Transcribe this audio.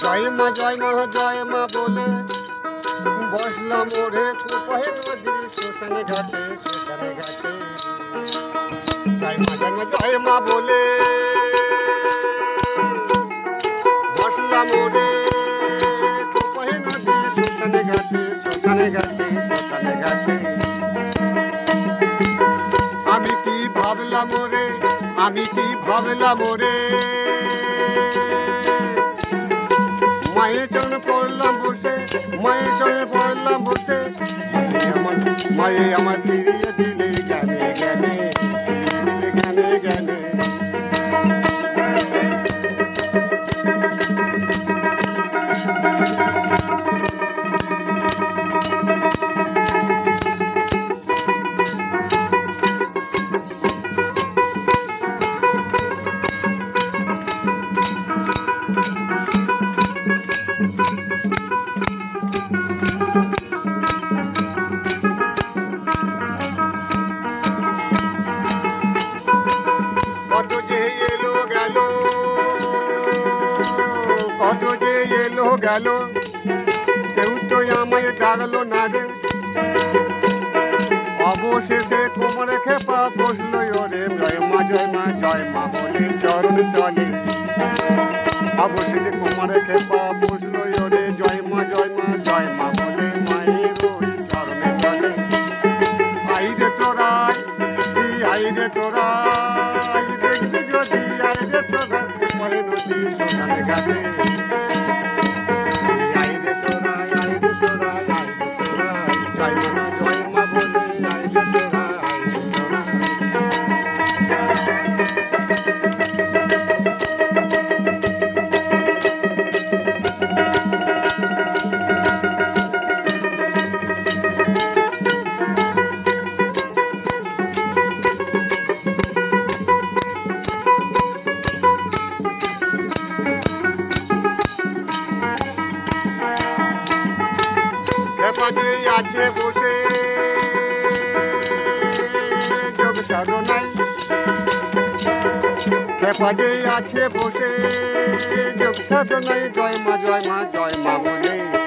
জয় মা বলে বসলাম ওরে কোপাহে নদীর শ্মশানে ঘাটে জয় মা বলে বসলাম ওরে কোপাহে নদীর শ্মশানে ঘাটে আমি কি ভাবলাম ওরে মায়ের জন্য পড়লাম বসে মায়ে আমার ফিরিয়ে দিলে জ্ঞানে কত যে এলো গেল কেউ তো আমায় ডাকলো না রে অবশেষে কোমরে খেপা বসলো ওরে জয় মা বলে চরণ চলে অবশেষে কোমরে খেপা বসলো ওরে জয় মা বলে মায়ের ওই চরণে চলে আইরে তোরাই দেখবি যদি আইরে তোরা কোপাহে নদী শ্মশানে ঘাটে আইরে তোরাই জয় মা বলে আইরে তোরা খেপাতে আছে বসে যোগ সাধনায় খেপাতে আছে বসে যোগ সাধনায় জয় মা বলে